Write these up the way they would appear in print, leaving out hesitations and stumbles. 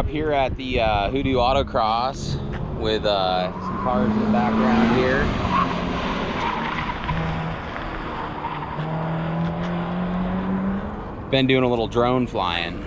up here at the Hoodoo Autocross with some cars in the background here. Been doing a little drone flying.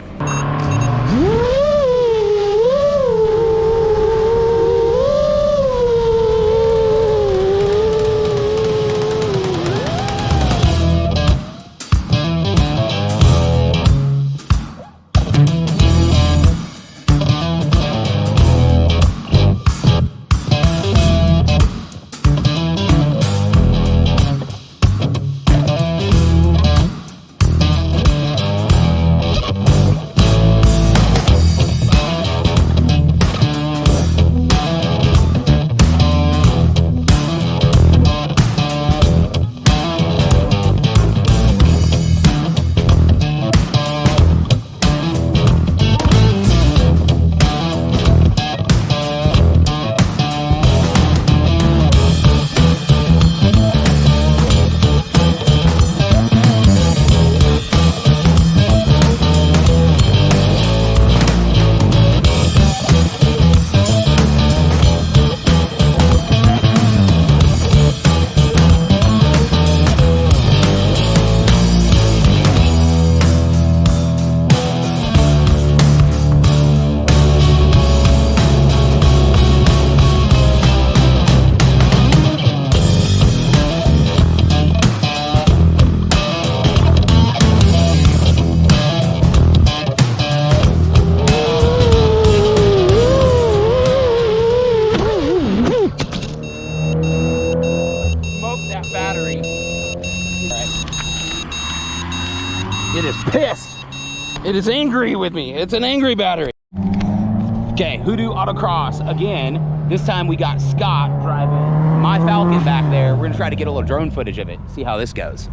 It is pissed. It is angry with me. It's an angry battery. Okay, Hoodoo Autocross again. This time we got Scott driving my Falcon back there. We're gonna try to get a little drone footage of it. See how this goes.